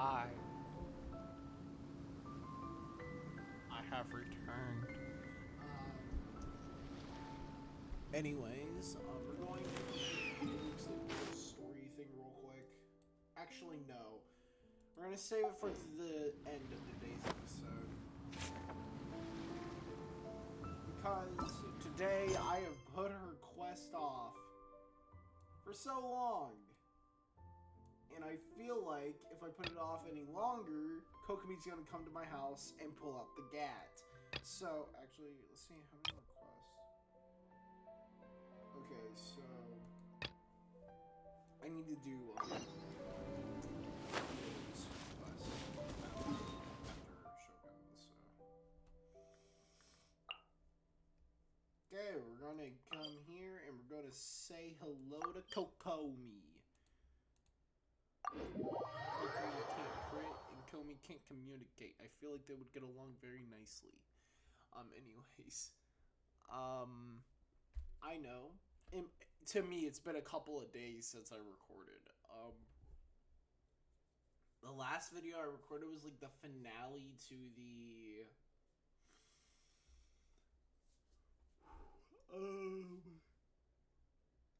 Hi. I have returned. Anyways, we're going to do a story thing real quick. Actually, no. We're going to save it for the end of today's episode. Because today I have put her quest off for so long. And I feel like if I put it off any longer, Kokomi's going to come to my house and pull out the gat. So, actually, let's see how many requests. Okay, so I need to do after Shogun. So okay, we're gonna come here and we're gonna say hello to Kokomi. Kokomi can't crit and Kokomi can't communicate. I feel like they would get along very nicely. Anyways, I know. To me, it's been a couple of days since I recorded. The last video I recorded was like the finale to the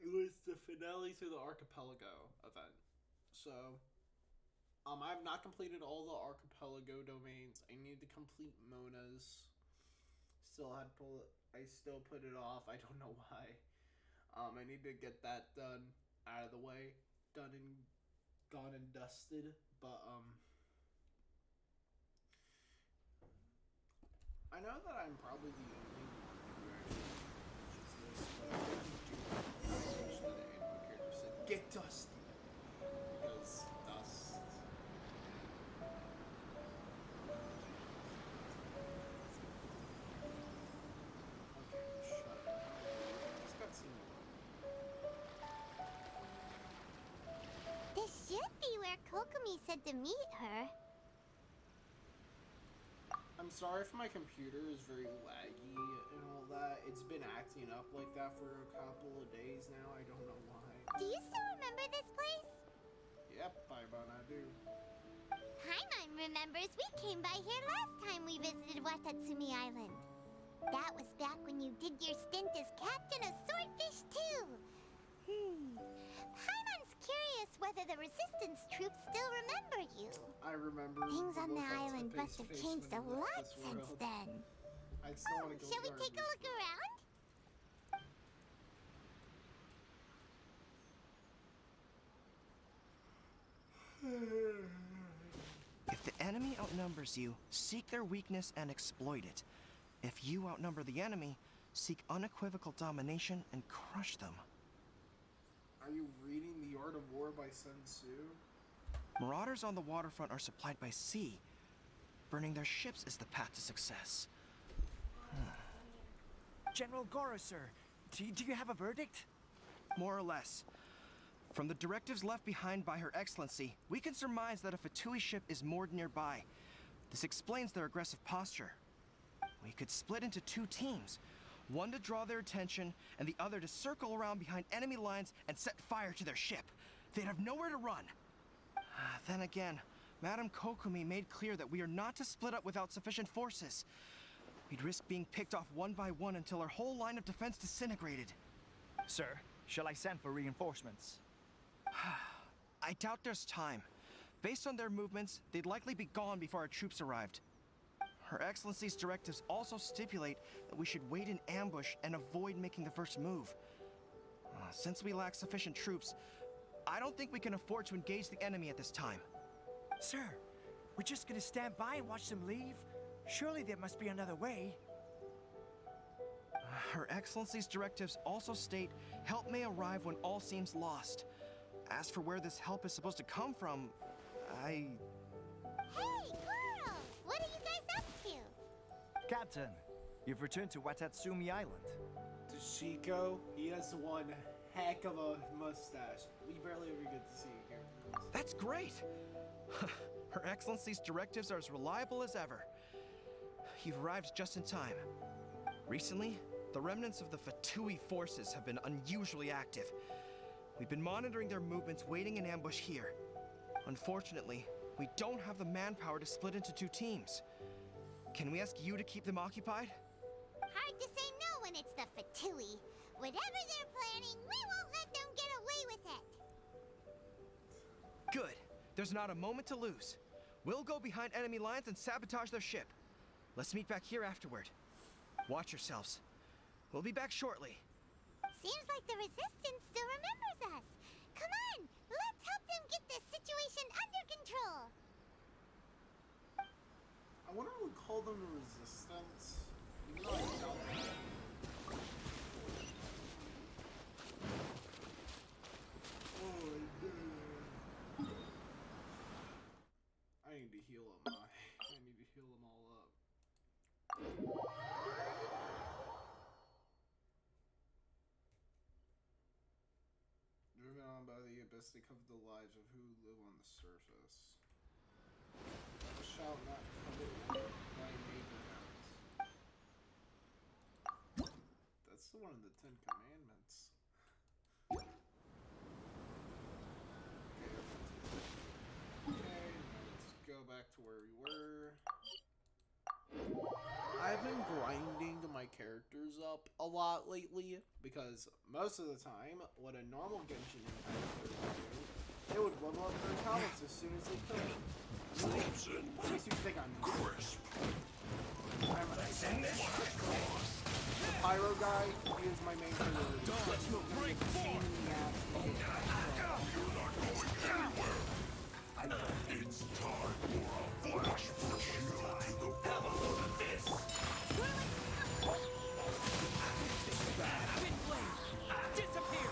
it was the finale to the archipelago event. So I have not completed all the archipelago domains. I need to complete Mona's. I still put it off. I don't know why. I need to get that done, out of the way, done and gone and dusted. But I know that I'm probably the only one who actually watches this, but I wish that the character said "Get dusty," because dust. Okay, shut up. This cutscene. This should be where Kokomi said to meet her. I'm sorry if my computer is very laggy and all that. It's been acting up like that for a couple of days now. I don't know why. Do you still remember this place? Yep, I do. Paimon remembers we came by here last time we visited Watatsumi Island. That was back when you did your stint as captain of Swordfish too. Paimon's curious whether the resistance troops still remember you. I remember. Things on the island must have changed a lot since then. I still want to go. Shall we take a look around? If the enemy outnumbers you, seek their weakness and exploit it. If you outnumber the enemy, seek unequivocal domination and crush them. Are you reading The Art of War by Sun Tzu? Marauders on the waterfront are supplied by sea. Burning their ships is the path to success. General Goro, sir, do you have a verdict? More or less. From the directives left behind by Her Excellency, we can surmise that a Fatui ship is moored nearby. This explains their aggressive posture. We could split into two teams. One to draw their attention, and the other to circle around behind enemy lines and set fire to their ship. They'd have nowhere to run. Then again, Madame Kokomi made clear that we are not to split up without sufficient forces. We'd risk being picked off one by one until our whole line of defense disintegrated. Sir, shall I send for reinforcements? I doubt there's time. Based on their movements, they'd likely be gone before our troops arrived. Her Excellency's directives also stipulate that we should wait in ambush and avoid making the first move. Since we lack sufficient troops, I don't think we can afford to engage the enemy at this time. Sir, we're just gonna stand by and watch them leave? Surely there must be another way. Her Excellency's directives also state help may arrive when all seems lost. As for where this help is supposed to come from, Hey, Goro! What are you guys up to? Captain, you've returned to Watatsumi Island. Toshiko, he has one heck of a mustache. We barely ever get to see a character. That's great! Her Excellency's directives are as reliable as ever. You've arrived just in time. Recently, the remnants of the Fatui forces have been unusually active. We've been monitoring their movements, waiting in ambush here. Unfortunately, We don't have the manpower to split into 2 teams. Can we ask you to keep them occupied? Hard to say no when it's the Fatui. Whatever they're planning, we won't let them get away with it. Good. There's not a moment to lose. We'll go behind enemy lines and sabotage their ship. Let's meet back here afterward. Watch yourselves. We'll be back shortly. Seems like the Resistance still remembers us. Come on, let's help them get this situation under control. I wonder if we call them the Resistance. Even though I doubt that. I need to heal up I need to heal them all up. Driven on by the abyss, they cover the lives of who live on the surface. Thou shalt not covet thy neighbor house. That's the one of the 10 Commandments. Okay, let's go back to where we were. I've been grinding my characters up a lot lately because most of the time, what a normal Genshin Impact player would do, they would level up their talents as soon as they could. Frozen What makes you think I'm crisp. The Pyro guy, he is my main priority. Pain in the ass to get control. You're not going anywhere. It's time for a flash for shield to the Have a look at this! This is bad. Windblade! Disappear!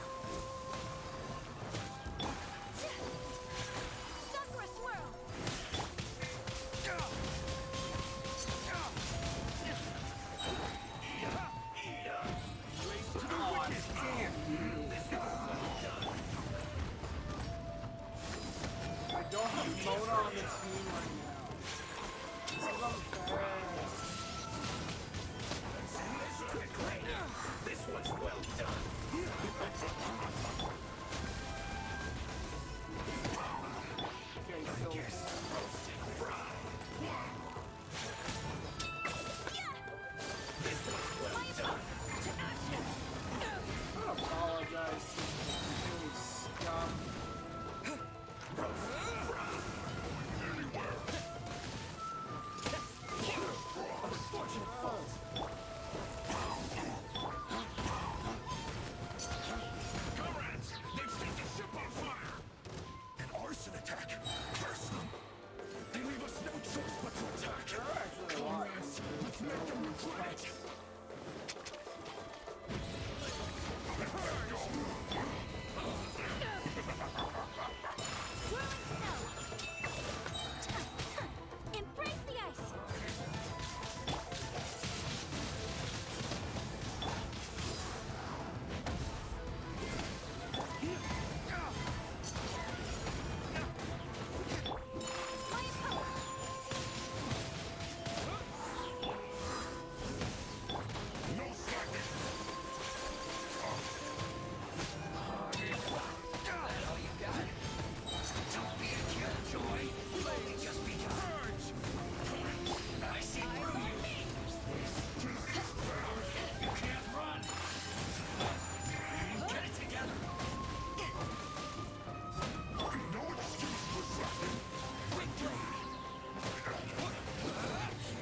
Sakura swirl! Race to the witness camp! This is well done. I don't have Mona on the team right now. This is unfair. This one's well done. Okay, so Roasted fry. This one's well done. I apologize to any scum. Roasted fry. Unfortunate fault. Comrades, they've set the ship on fire. An arson attack. Curse them. They leave us no choice but to attack. There are actually a lot. Comrades, let's make them regret it. Embrace the ice. No slacking. All you got? Don't be a killjoy. You've only just begun. I see through you. You can't run. Get it together. No excuse for slacking.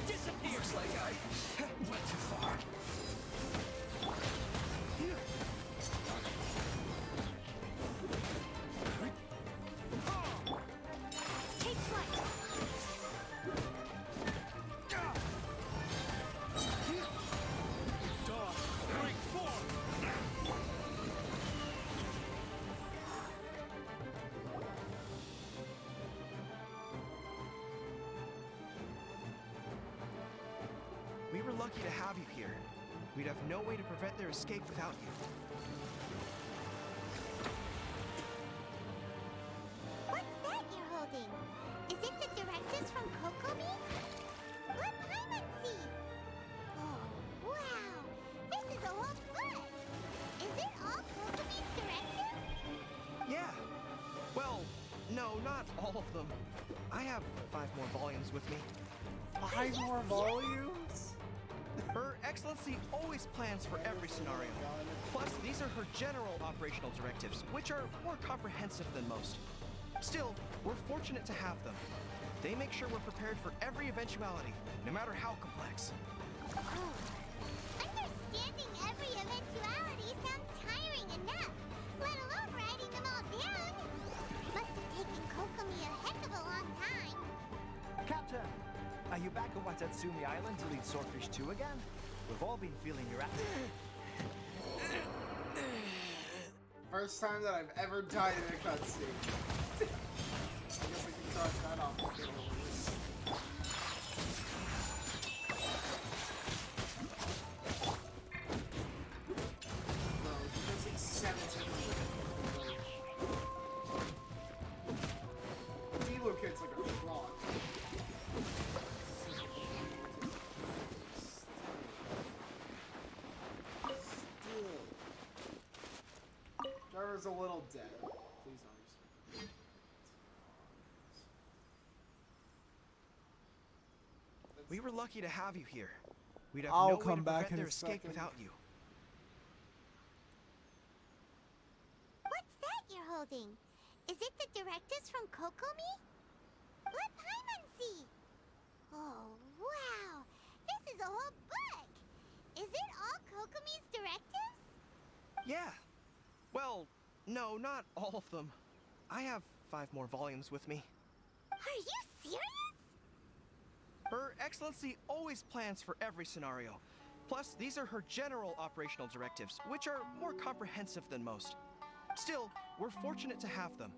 Disappear. Looks like I went too far. Take flight. Break form! We were lucky to have you here. We'd have no way to prevent their escape without you. What's that you're holding? Is it the directives from Kokomi? Let Paimon see. Oh, wow. This is a whole book. Is it all Kokomi's directives? Yeah. Well, no, not all of them. I have more volumes with me. 5 more volumes? Her Excellency always plans for every scenario. Plus, these are her general operational directives, which are more comprehensive than most. Still, we're fortunate to have them. They make sure we're prepared for every eventuality, no matter how complex. Understanding every eventuality sounds tiring enough, let alone writing them all down. Must have taken Kokomi a heck of a long time. Captain, are you back on Watatsumi Island to lead Swordfish 2 again? We've all been feeling your First time that I've ever died in a cutscene. I guess I can cross that off the list. Bro, he does like 17. Dilo Kid's like a frog. Driver's a little dead. Please don't respect. We were lucky to have you here. We'd have I'll no way come to back prevent in their a escape second. without you. What's that you're holding? Is it the directives from Kokomi? Let Paimon see. Oh, wow. This is a whole book. Is it all Kokomi's directives? Yeah. Well, no, not all of them. I have 5 more volumes with me. Are you serious? Her Excellency always plans for every scenario. Plus, these are her general operational directives, which are more comprehensive than most. Still, we're fortunate to have them.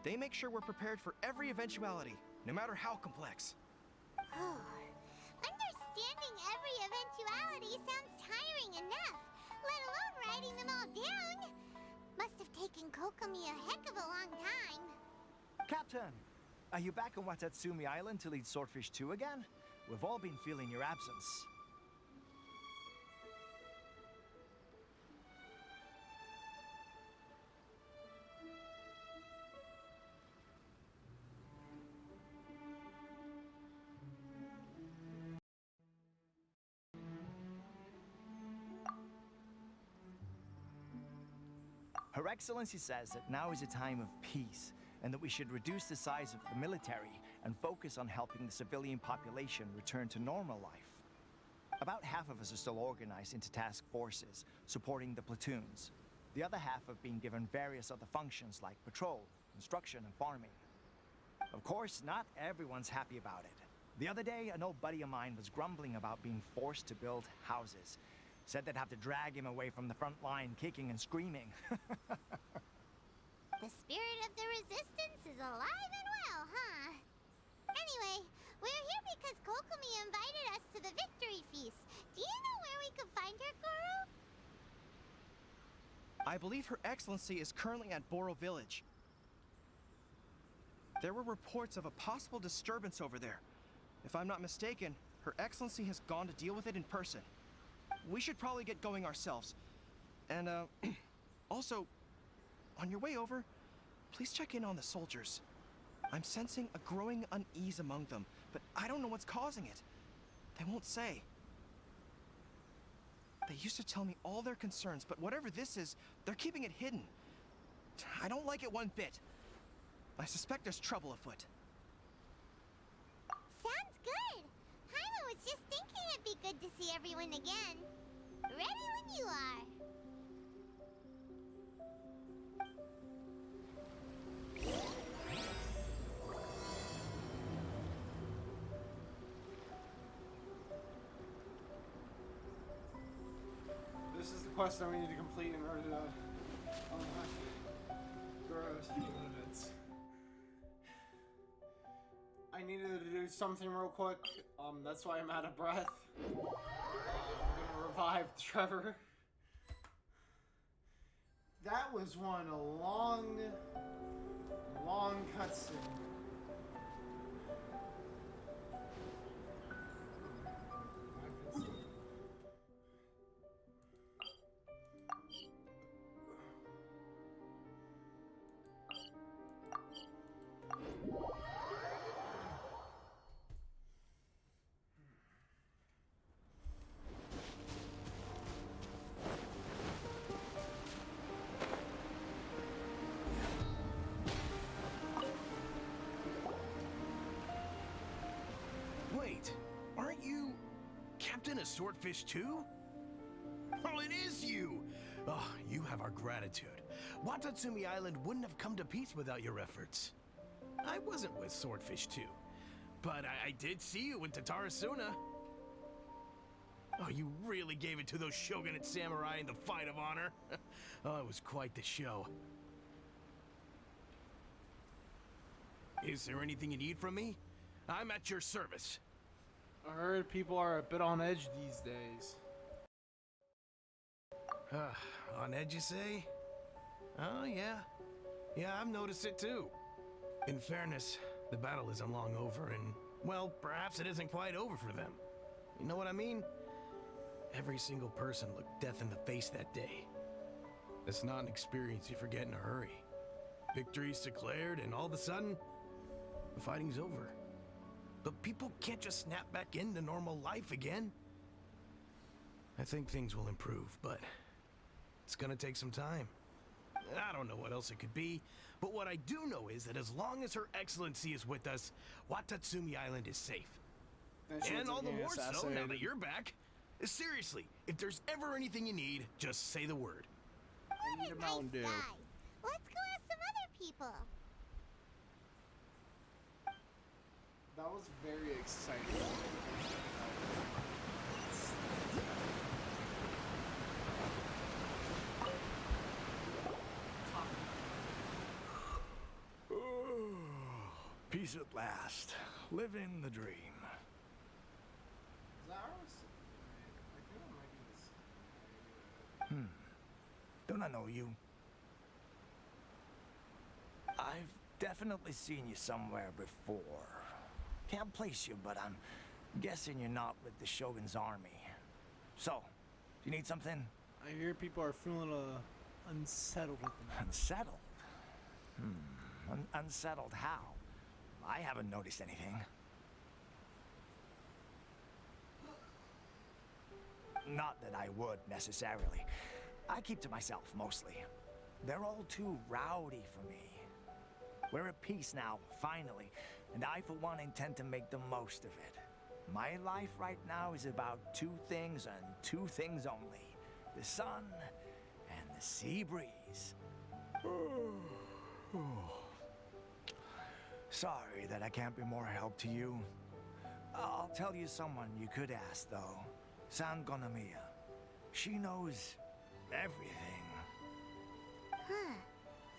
They make sure we're prepared for every eventuality, no matter how complex. Understanding every eventuality sounds tiring enough, let alone writing them all down. Must have taken Kokomi a heck of a long time. Captain, are you back on Watatsumi Island to lead Swordfish 2 again? We've all been feeling your absence. Her Excellency says that now is a time of peace, and that we should reduce the size of the military and focus on helping the civilian population return to normal life. About half of us are still organized into task forces, supporting the platoons. The other half have been given various other functions like patrol, construction, and farming. Of course, not everyone's happy about it. The other day, an old buddy of mine was grumbling about being forced to build houses. Said they'd have to drag him away from the front line, kicking and screaming. The spirit of the resistance is alive and well, huh? Anyway, we're here because Kokomi invited us to the victory feast. Do you know where we could find her, Guru? I believe Her Excellency is currently at Boro Village. There were reports of a possible disturbance over there. If I'm not mistaken, Her Excellency has gone to deal with it in person. We should probably get going ourselves. And, also, on your way over, please check in on the soldiers. I'm sensing a growing unease among them, but I don't know what's causing it. They won't say. They used to tell me all their concerns, but whatever this is, they're keeping it hidden. I don't like it one bit. I suspect there's trouble afoot. Sounds good. Paimon was just thinking it'd be good to see everyone again. Ready when you are. This is the quest that we need to complete in order to gross units. I needed to do something real quick. That's why I'm out of breath. I'm gonna revive Trevor. That was one long cutscene. Wait, aren't you Captain of Swordfish too? Oh, it is you! Oh, you have our gratitude. Watatsumi Island wouldn't have come to peace without your efforts. I wasn't with Swordfish too, but I did see you in Tatarasuna. Oh, you really gave it to those shogunate samurai in the fight of honor. Oh, it was quite the show. Is there anything you need from me? I'm at your service. I heard people are a bit on edge these days. On edge, you say? Oh, yeah. Yeah, I've noticed it too. In fairness, the battle isn't long over, and, well, perhaps it isn't quite over for them. You know what I mean? Every single person looked death in the face that day. It's not an experience you forget in a hurry. Victory's declared, and all of a sudden, the fighting's over. But people can't just snap back into normal life again. I think things will improve, but it's gonna take some time. I don't know what else it could be, but what I do know is that as long as Her Excellency is with us, Watatsumi Island is safe. And all the more so now that you're back. Seriously, if there's ever anything you need, just say the word. What a nice guy. Let's go ask some other people. That was very exciting. Peace at last. Living the dream. Is that ours? I think it might be this. Don't I know you? I've definitely seen you somewhere before. Can't place you, but I'm guessing you're not with the Shogun's army. So, do you need something? I hear people are feeling unsettled at the moment. Unsettled? Unsettled how? I haven't noticed anything. Not that I would, necessarily. I keep to myself, mostly. They're all too rowdy for me. We're at peace now, finally, and I, for one, intend to make the most of it. My life right now is about two things and two things only. The sun and the sea breeze. Sorry that I can't be more help to you. I'll tell you someone you could ask, though. San Gonomiya. She knows everything. Huh.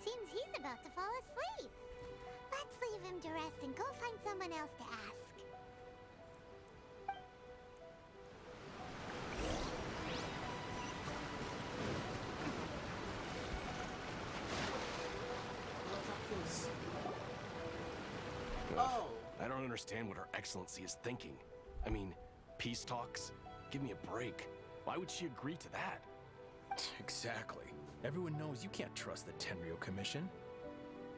Seems he's about to fall asleep. Let's leave him to rest and go find someone else to ask. Oh! I don't understand what Her Excellency is thinking. I mean, peace talks? Give me a break. Why would she agree to that? Exactly. Everyone knows you can't trust the Tenryo Commission.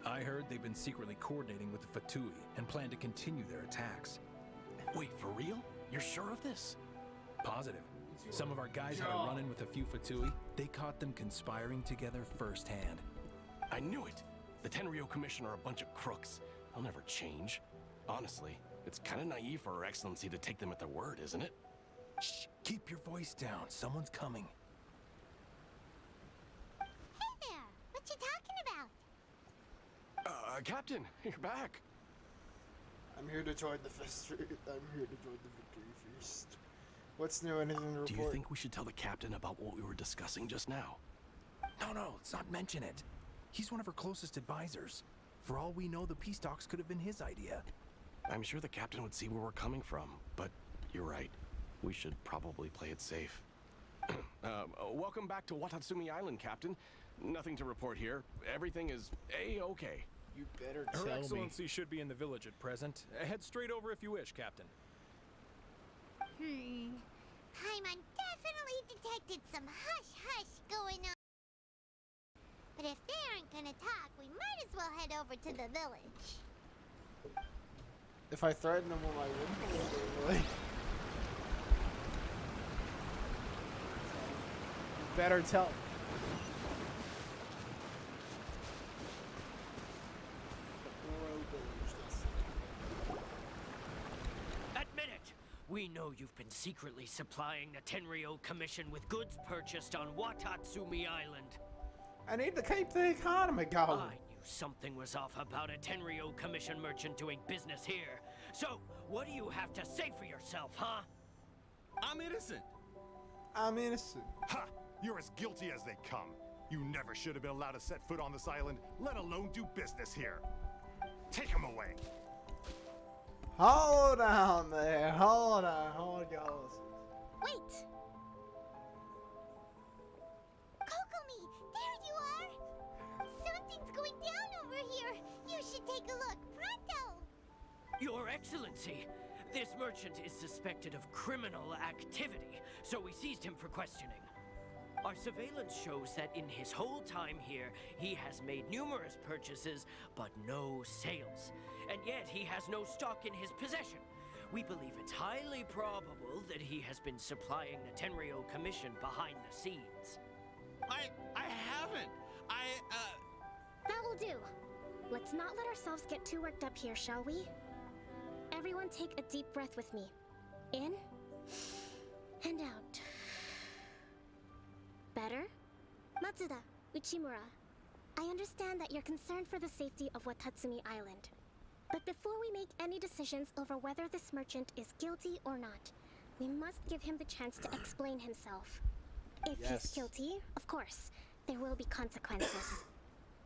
I heard they've been secretly coordinating with the Fatui and plan to continue their attacks. Wait, for real? You're sure of this? Positive. Some of our guys had a run-in with a few Fatui. They caught them conspiring together firsthand. I knew it! The Tenryo Commission are a bunch of crooks. They'll never change. Honestly, it's kind of naive for Her Excellency to take them at their word, isn't it? Shh! Keep your voice down. Someone's coming. Hey there! What you talking about? Captain, you're back. I'm here to join the victory feast. What's new? Anything to report? Do you think we should tell the captain about what we were discussing just now? No, let's not mention it. He's one of her closest advisors. For all we know, the peace talks could have been his idea. I'm sure the captain would see where we're coming from, but you're right. We should probably play it safe. Welcome back to Watatsumi Island, Captain. Nothing to report here. Everything is A-okay. You better Her tell Excellency should be in the village at present. Head straight over if you wish, Captain. Paimon definitely detected some hush-hush going on. But if they aren't gonna talk, we might as well head over to the village. If I threaten them, will I win? Really? You better tell. Admit it! We know you've been secretly supplying the Tenryo Commission with goods purchased on Watatsumi Island. I need to keep the economy going. I knew something was off about a Tenryo Commission merchant doing business here. So, what do you have to say for yourself, huh? I'm innocent. I'm innocent. Ha! You're as guilty as they come. You never should have been allowed to set foot on this island, let alone do business here. Take him away. Hold on there. Hold on. Hold on. Wait! Kokomi, there you are! Something's going down over here. You should take a look. Pronto! Your Excellency, this merchant is suspected of criminal activity, so we seized him for questioning. Our surveillance shows that in his whole time here, he has made numerous purchases, but no sales. And yet he has no stock in his possession. We believe it's highly probable that he has been supplying the Tenryo Commission behind the scenes. I haven't. That will do. Let's not let ourselves get too worked up here, shall we? Everyone take a deep breath with me. In and out. Better? Matsuda, Uchimura, I understand that you're concerned for the safety of Watatsumi Island. But before we make any decisions over whether this merchant is guilty or not, we must give him the chance to explain himself. If he's guilty, of course, there will be consequences.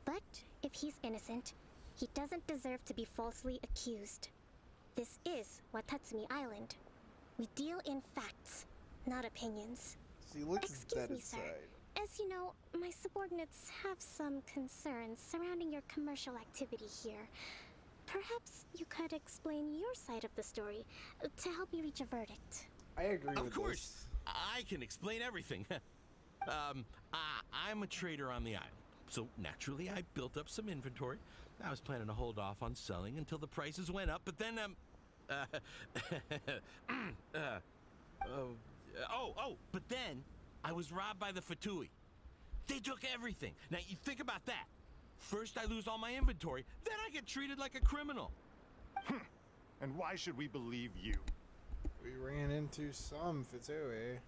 But if he's innocent, he doesn't deserve to be falsely accused. This is Watatsumi Island. We deal in facts, not opinions. See, looks Excuse dead me, sir. inside. As you know, my subordinates have some concerns surrounding your commercial activity here. Perhaps you could explain your side of the story to help me reach a verdict. I agree with Of course, this. I can explain everything. I'm a trader on the island, so naturally I built up some inventory. I was planning to hold off on selling until the prices went up, but then, but then I was robbed by the Fatui. They took everything. Now, you think about that. First I lose all my inventory, then I get treated like a criminal. And why should we believe you? We ran into some Fatui.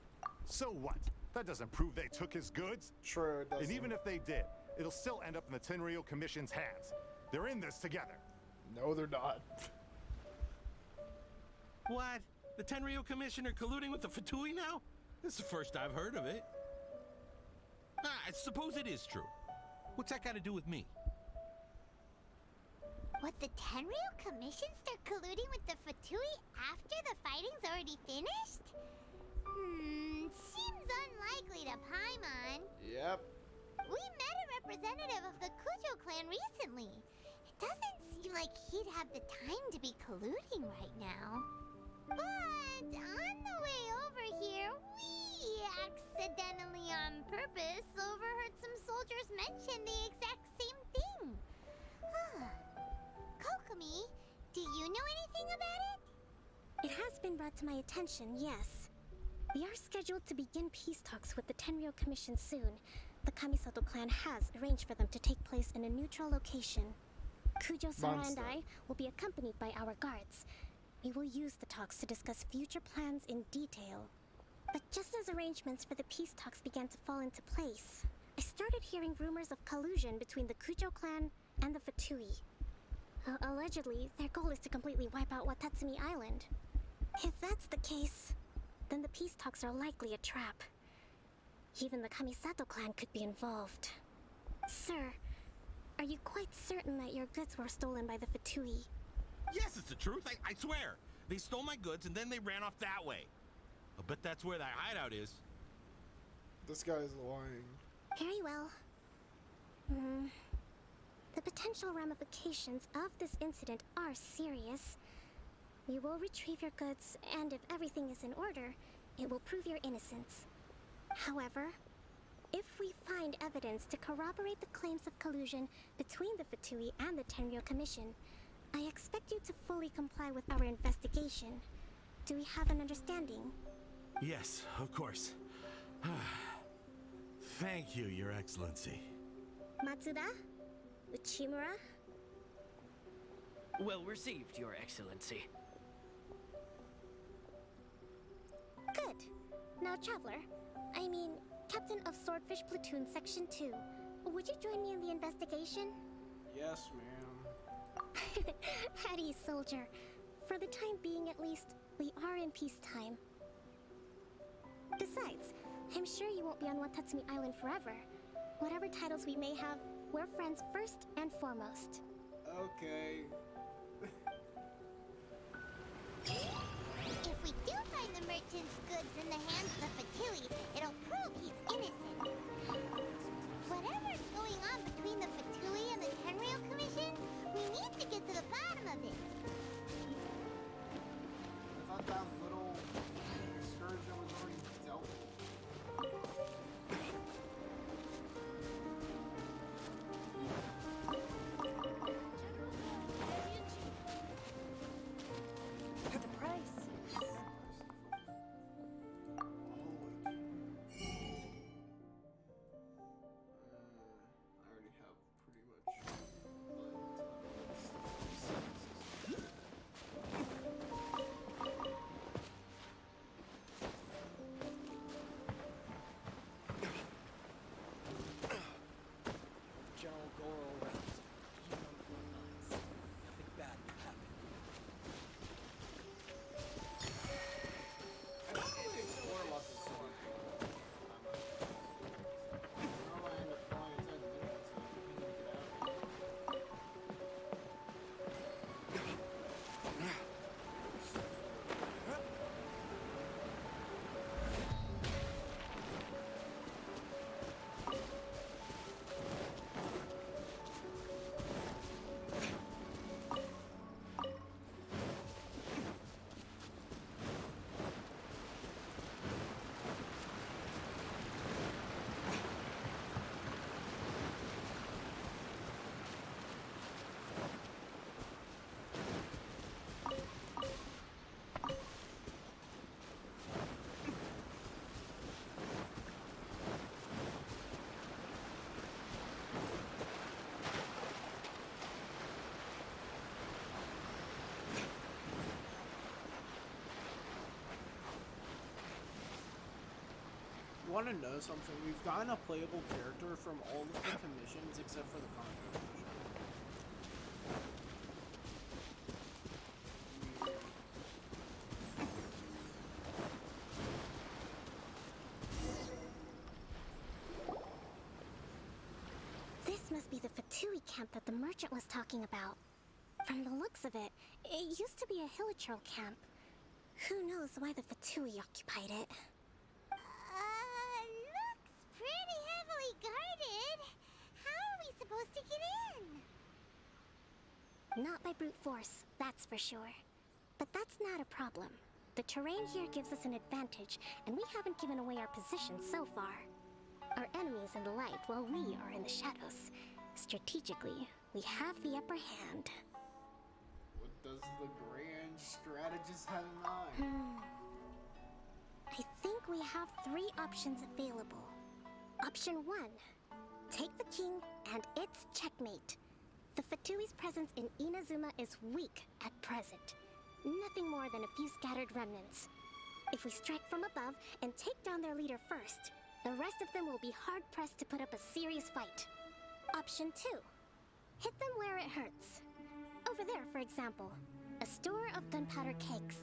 So what? That doesn't prove they took his goods. True, it doesn't. And even if they did, it'll still end up in the Tenryo Commission's hands. They're in this together. No, they're not. What? The Tenryo Commissioner colluding with the Fatui now? This is the first I've heard of it. I suppose it is true. What's that got to do with me? What, the Tenryo Commission start colluding with the Fatui after the fighting's already finished? Seems unlikely to Paimon. Yep. We met a representative of the Kujo clan recently. It doesn't seem like he'd have the time to be colluding right now. But on the way over here, we accidentally on purpose overheard some soldiers mention the exact same thing. Kokomi, do you know anything about it? It has been brought to my attention, yes. We are scheduled to begin peace talks with the Tenryo Commission soon. The Kamisato clan has arranged for them to take place in a neutral location. Kujo-sama and I will be accompanied by our guards. We will use the talks to discuss future plans in detail. But just as arrangements for the peace talks began to fall into place, I started hearing rumors of collusion between the Kujo clan and the Fatui. Allegedly, their goal is to completely wipe out Watatsumi Island. If that's the case, then the peace talks are likely a trap. Even the Kamisato clan could be involved. Sir, are you quite certain that your goods were stolen by the Fatui? Yes, it's the truth. I swear. They stole my goods and then they ran off that way. I'll bet that's where that hideout is. This guy's lying. Very well. The potential ramifications of this incident are serious. We will retrieve your goods, and if everything is in order, it will prove your innocence. However, if we find evidence to corroborate the claims of collusion between the Fatui and the Tenryo Commission, I expect you to fully comply with our investigation. Do we have an understanding? Yes, of course. Thank you, Your Excellency. Matsuda? Uchimura? Well received, Your Excellency. Good. Now, Traveler, I mean, Captain of Swordfish Platoon Section 2, would you join me in the investigation? Yes, ma'am. Hattie, soldier. For the time being, at least, we are in peacetime. Besides, I'm sure you won't be on Watatsumi Island forever. Whatever titles we may have, we're friends first and foremost. Okay. If we do find the merchant's goods in the hands of the Fatui, it'll prove he's innocent. Whatever's going on between the Fatui and the Tenryo Commission, we need to get to the bottom of it. I thought that little excursion was already dealt with. The price is... I already have pretty much. General Goro around. Even on the front lines. Nothing bad will happen. I don't really explore lots of stuff. I end up falling inside the middle, so I need to get out. You want to know something? We've gotten a playable character from all of the commissions except for the Conquer mission. This must be the Fatui camp that the merchant was talking about. From the looks of it, it used to be a Hilichurl camp. Who knows why the Fatui occupied it? Looks pretty heavily guarded. How are we supposed to get in? Not by brute force, that's for sure. But that's not a problem. The terrain here gives us an advantage, and we haven't given away our position so far. Our enemy is in the light, while we are in the shadows. Strategically, we have the upper hand. What does the grand strategist have in mind? I think we have 3 options available. Option 1. Take the king, and it's checkmate. The Fatui's presence in Inazuma is weak at present. Nothing more than a few scattered remnants. If we strike from above and take down their leader first, the rest of them will be hard-pressed to put up a serious fight. Option 2. Hit them where it hurts. Over there, for example, a store of gunpowder cakes.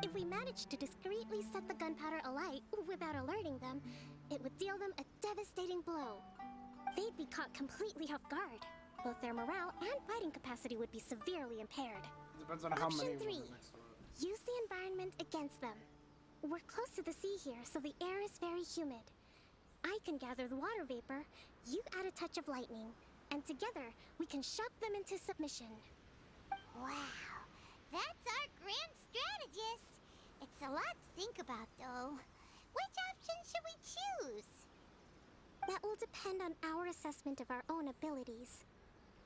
If we manage to discreetly set the gunpowder alight without alerting them, it would deal them a devastating blow. They'd be caught completely off guard. Both their morale and fighting capacity would be severely impaired. Depends on how many Option 3. next to it. Use the environment against them. We're close to the sea here, so the air is very humid. I can gather the water vapor, you add a touch of lightning, and together we can shock them into submission. Wow, that's our grand strategist. It's a lot to think about, though. Which option should we choose? That will depend on our assessment of our own abilities.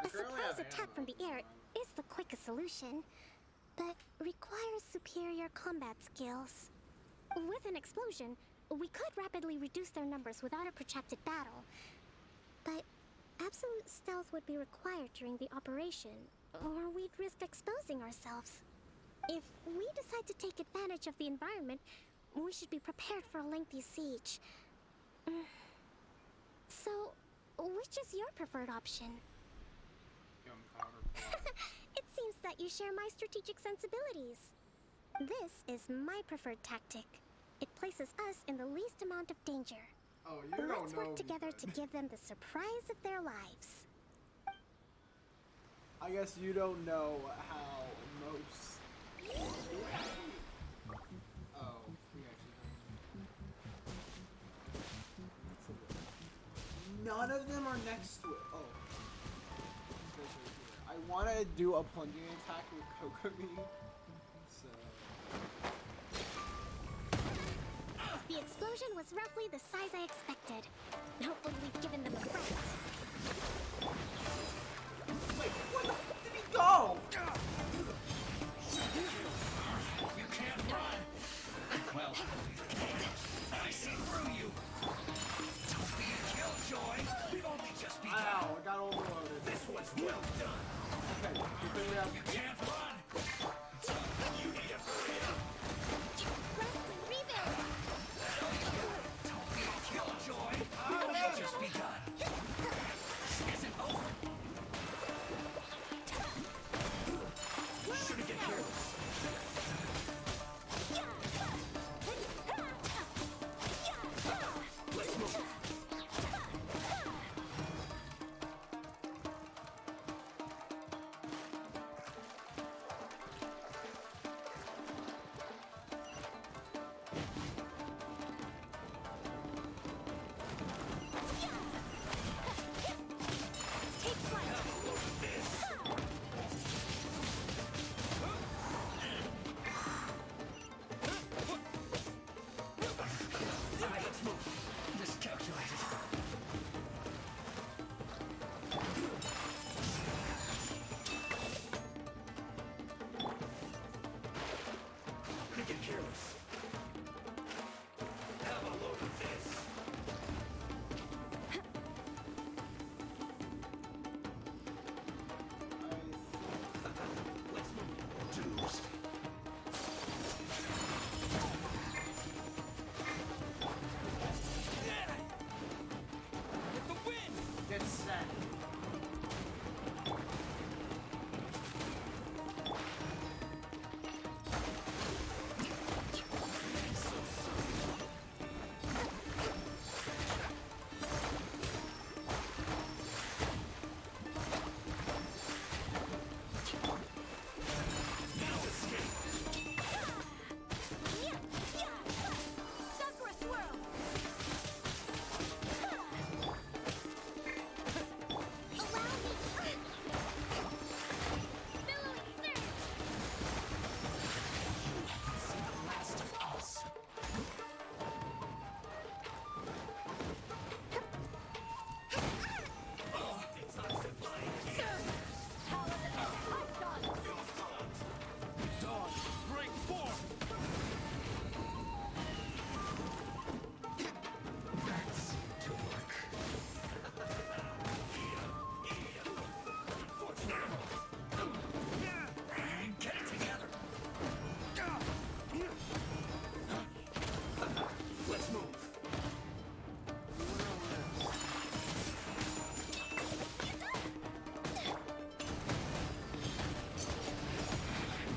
A surprise attack from the air is the quickest solution, but requires superior combat skills. With an explosion, we could rapidly reduce their numbers without a protracted battle. But absolute stealth would be required during the operation, or we'd risk exposing ourselves. If we decide to take advantage of the environment, we should be prepared for a lengthy siege. So, which is your preferred option? Gunpowder plot. It seems that you share my strategic sensibilities. This is my preferred tactic. It places us in the least amount of danger. Oh, you don't Let's know work me together then. to give them the surprise of their lives. I guess you don't know how most. Oh, we actually don't. None of them are next to it. Oh. This guy's right here. I want to do a plunging attack with Kokomi. So. The explosion was roughly the size I expected. Hopefully we've given them a fright. Wait, where the fuck did he go? You can't run! Well, I see through you! Don't be a killjoy! We've only just begun! Ow, I got overloaded. This was well done! Okay, we clearly have. You can't run! You need a freedom! Rebuild! Don't be a killjoy! We've only just begun! This isn't over! Shouldn't get careless! Let's move! Take flight! Let's move! Miscalculated! Could get careless. Have a load of this. Let's move. Deuce. With the wind! Get set. Sakura swirl! Allow me! Billowing surge! See the last of us. Oh, it's not flying. Dawn, break forth! That's to work. Get it together. Let's move.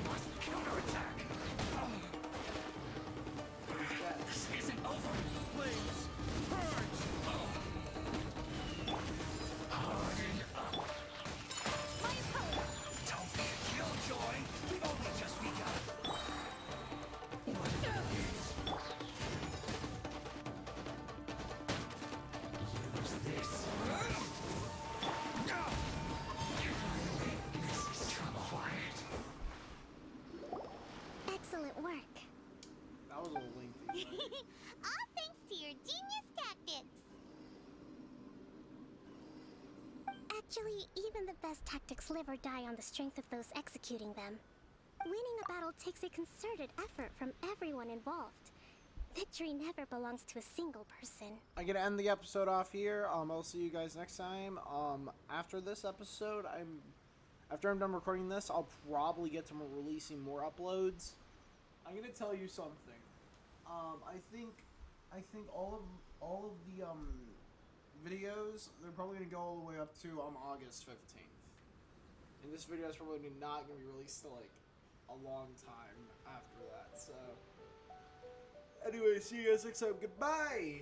Must counterattack. This isn't over. Flames! Purge! Harden up. My power! Don't be a killjoy. We've only just begun. Use this. This is trouble. Quiet. Excellent work. That was a little lengthy. but- All thanks to your genius tactics. Actually, even the best tactics live or die on the strength of those executing them. Winning a battle takes a concerted effort from everyone involved. Victory never belongs to a single person. I'm gonna end the episode off here. I'll see you guys next time. After this episode, after I'm done recording this, I'll probably get to releasing more uploads. I'm gonna tell you something. I think all of the videos, they're probably gonna go all the way up to August 15th. And this video is probably not gonna be released till like a long time after that. So anyway, see you guys next time. Goodbye.